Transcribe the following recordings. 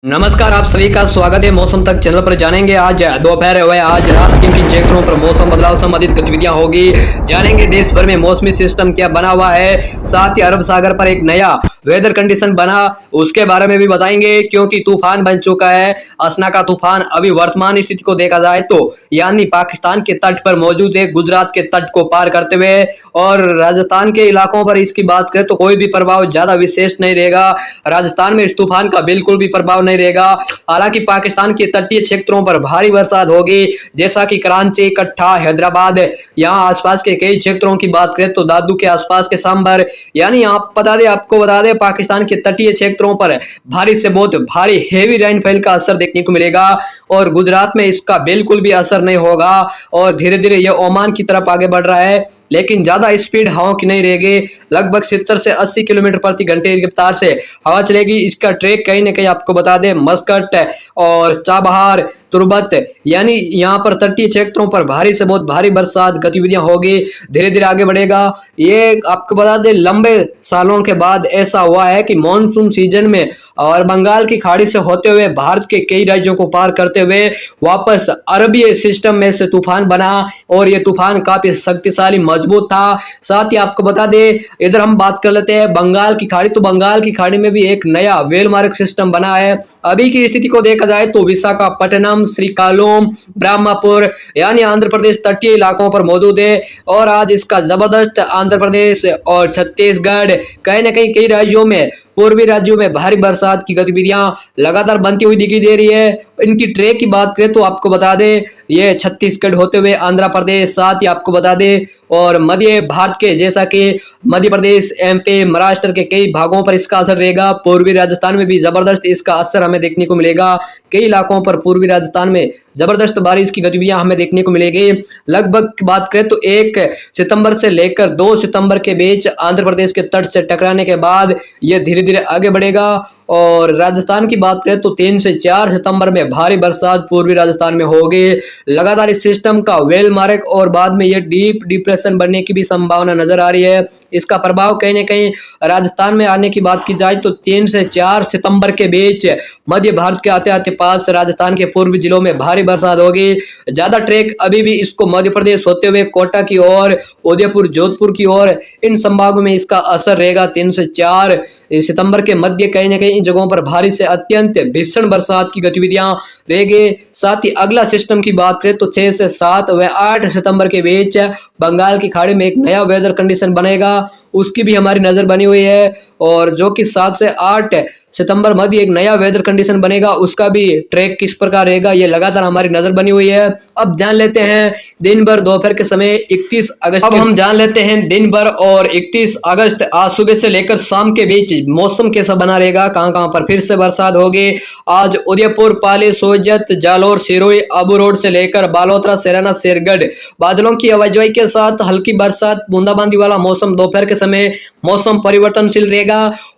नमस्कार, आप सभी का स्वागत है। मौसम तक चैनल पर जानेंगे आज दोपहर व आज रात किन किन क्षेत्रों पर मौसम बदलाव संबंधित गतिविधियां होगी। जानेंगे देश भर में मौसमी सिस्टम क्या बना हुआ है, साथ ही अरब सागर पर एक नया वेदर कंडीशन बना उसके बारे में भी बताएंगे, क्योंकि तूफान बन चुका है। असना का तूफान अभी वर्तमान स्थिति को देखा जाए तो यानी पाकिस्तान के तट पर मौजूद है, गुजरात के तट को पार करते हुए, और राजस्थान के इलाकों पर इसकी बात करें तो कोई भी प्रभाव ज्यादा विशेष नहीं रहेगा। राजस्थान में इस तूफान का बिल्कुल भी प्रभाव नहीं रहेगा। हालांकि पाकिस्तान के तटीय क्षेत्रों पर भारी बरसात होगी, जैसा कि कराची, कट्ठा, हैदराबाद, यहाँ आसपास के कई क्षेत्रों की बात करें तो दादू के आसपास के सांबर, यानी आप आपको बता दें पाकिस्तान के तटीय क्षेत्रों पर भारी से बहुत भारी हेवी रेनफॉल का असर देखने को मिलेगा, और गुजरात में इसका बिल्कुल भी असर नहीं होगा, और धीरे धीरे यह ओमान की तरफ आगे बढ़ रहा है, लेकिन ज्यादा स्पीड हवाओं की नहीं रहेगी। लगभग 70 से 80 किलोमीटर प्रति घंटे की रफ्तार से हवा चलेगी। इसका ट्रैक कहीं ना कहीं आपको बता दें मस्कट और चाबहार, तुर्बत, यानी यहाँ पर तटीय क्षेत्रों पर भारी से बहुत भारी बरसात गतिविधियां होगी, धीरे धीरे आगे बढ़ेगा। ये आपको बता दें लंबे सालों के बाद ऐसा हुआ है कि मानसून सीजन में और बंगाल की खाड़ी से होते हुए भारत के कई राज्यों को पार करते हुए वापस अरबी सिस्टम में से तूफान बना, और ये तूफान काफी शक्तिशाली मजबूत था। साथ ही आपको बता दें इधर हम बात कर लेते हैं बंगाल की खाड़ी, तो बंगाल की खाड़ी में भी एक नया वेलमार्क सिस्टम बना है। अभी की स्थिति को देखा जाए तो विशाखापट्टनम, श्रीकाकुलम, ब्रह्मपुर, यानी आंध्र प्रदेश तटीय इलाकों पर मौजूद है, और आज इसका जबरदस्त आंध्र प्रदेश और छत्तीसगढ़, कहीं ना कहीं कई राज्यों में, पूर्वी राज्यों में भारी बरसात की गतिविधियां लगातार बनती हुई दिखाई दे रही है। इनकी ट्रैक की बात करें तो आपको बता दें ये छत्तीसगढ़ होते हुए आंध्र प्रदेश, साथ ही आपको बता दें और मध्य भारत के जैसा कि मध्य प्रदेश, एमपी, महाराष्ट्र के कई भागों पर इसका असर रहेगा। पूर्वी राजस्थान में भी जबरदस्त इसका असर हमें देखने को मिलेगा। कई इलाकों पर पूर्वी राजस्थान में जबरदस्त बारिश की गतिविधियां हमें देखने को मिलेगी। लगभग बात करें तो 1 सितंबर से लेकर 2 सितंबर के बीच आंध्र प्रदेश के तट से टकराने के बाद यह धीरे धीरे आगे बढ़ेगा, और राजस्थान की बात करें तो 3 से 4 सितंबर में भारी बरसात पूर्वी राजस्थान में होगी। लगातार इस सिस्टम का वेल मार्क और बाद में यह डीप डिप्रेशन बनने की भी संभावना नजर आ रही है। इसका प्रभाव कहीं ना कहीं राजस्थान में आने की बात की जाए तो 3 से 4 सितंबर के बीच मध्य भारत के आते आते पास राजस्थान के पूर्वी जिलों में भारी बरसात होगी। ज्यादा ट्रैक अभी भी इसको मध्य प्रदेश होते हुए कोटा की ओर, उदयपुर, जोधपुर की ओर, इन संभागों में इसका असर रहेगा। 3 से 4 सितंबर के मध्य कहीं ना कहीं इन जगहों पर भारी से अत्यंत भीषण बरसात की गतिविधियां रहेगी। साथ ही अगला सिस्टम की बात करें तो 6 से 7 व 8 सितंबर के बीच बंगाल की खाड़ी में एक नया वेदर कंडीशन बनेगा, उसकी भी हमारी नजर बनी हुई है, और जो कि 7 से 8 सितंबर मध्य एक नया वेदर कंडीशन बनेगा, उसका भी ट्रैक किस प्रकार रहेगा ये लगातार हमारी नजर बनी हुई है। अब जान लेते हैं दिन भर दोपहर के समय 31 अगस्त, अब हम जान लेते हैं दिन भर और 31 अगस्त आज सुबह से लेकर शाम के बीच मौसम कैसा बना रहेगा, कहां कहां पर फिर से बरसात होगी। आज उदयपुर, पाली, सोजत, जालोर, सिरोही, अबू रोड से लेकर बालोतरा, सेराना, शेरगढ़ बादलों की आवाजाही के साथ हल्की बरसात, बूंदाबांदी वाला मौसम दोपहर के समय मौसम परिवर्तनशील रहेगा।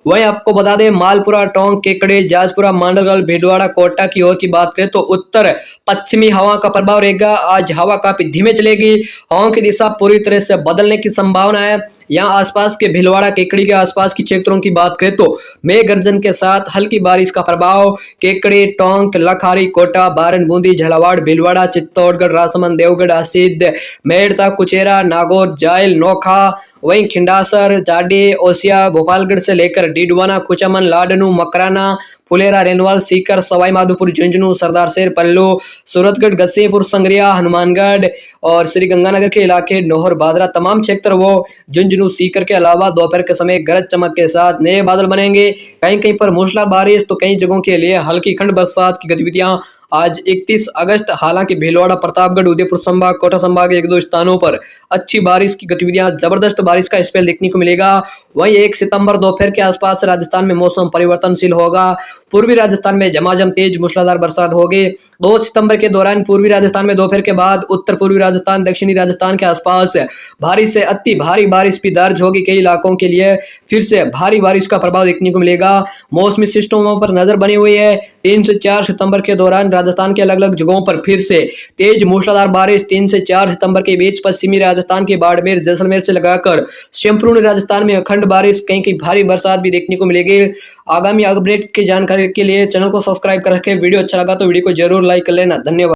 वहीं आपको बता दें मालपुरा, टोंक, केकड़ी, जाजपुरा, मांडरगढ़, भीलवाड़ा, कोटा की ओर की बात करें तो उत्तर पश्चिमी हवा का प्रभाव रहेगा। आज हवा काफी धीमे चलेगी, हवाओं की दिशा पूरी तरह से बदलने की संभावना है। यहाँ आसपास के भीलवाड़ा, केकड़ी के आसपास की क्षेत्रों की बात करें तो मेघ गर्जन के साथ हल्की बारिश का प्रभाव केकड़ी, टोंक, लखारी, कोटा, बारन, बूंदी, झालावाड़, भीलवाड़ा, चित्तौड़गढ़, राजसमंद, देवगढ़, हसीद, मेड़ता, कुचेरा, नागौर, जायल, नोखा, वहीं खिंडासर, जाडी, ओसिया, भोपालगढ़ से लेकर डीडवाना, कुचामन, लाडनू, मकराना, फुलेरा, रेनवाल, सीकर, सवाई माधोपुर, झुंझुनू, सरदारशेर, पल्लू, सूरतगढ़, गसीपुर, संग्रिया, हनुमानगढ़ और श्री गंगानगर के इलाके, नौहर, भादरा, तमाम क्षेत्र वो झुंझुनू, सीकर के अलावा दोपहर के समय गरज चमक के साथ नए बादल बनेंगे। कहीं कहीं पर मूसलाधार बारिश तो कई जगहों के लिए हल्की खंड बरसात की गतिविधियां आज 31 अगस्त, हालांकि भीलवाड़ा, प्रतापगढ़, उदयपुर संभाग, कोटा संभाग के 1-2 स्थानों पर अच्छी बारिश की गतिविधियां, जबरदस्त बारिश का स्पेल देखने को मिलेगा। वहीं 1 सितंबर दोपहर के आसपास राजस्थान में मौसम परिवर्तनशील होगा। पूर्वी राजस्थान में झमाझम तेज मूसलाधार बरसात होगी। 2 सितंबर के दौरान पूर्वी राजस्थान में दोपहर के बाद उत्तर पूर्वी राजस्थान, दक्षिणी राजस्थान के आसपास भारी से अति भारी बारिश भी दर्ज होगी। कई इलाकों के लिए फिर से भारी बारिश का प्रभाव देखने को मिलेगा। मौसमी सिस्टमों पर नजर बनी हुई है, 3 से 4 सितंबर के दौरान राजस्थान के अलग अलग जगहों पर फिर से तेज मूसलाधार बारिश। 3 से 4 सितंबर के बीच पश्चिमी राजस्थान के बाड़मेर जैसलमेर से लगाकर संपूर्ण राजस्थान में अखंड बारिश, कहीं कहीं भारी बरसात भी देखने को मिलेगी। आगामी अपडेट की जानकारी के लिए चैनल को सब्सक्राइब कर रखें। वीडियो अच्छा लगा तो वीडियो को जरूर लाइक कर लेना। धन्यवाद।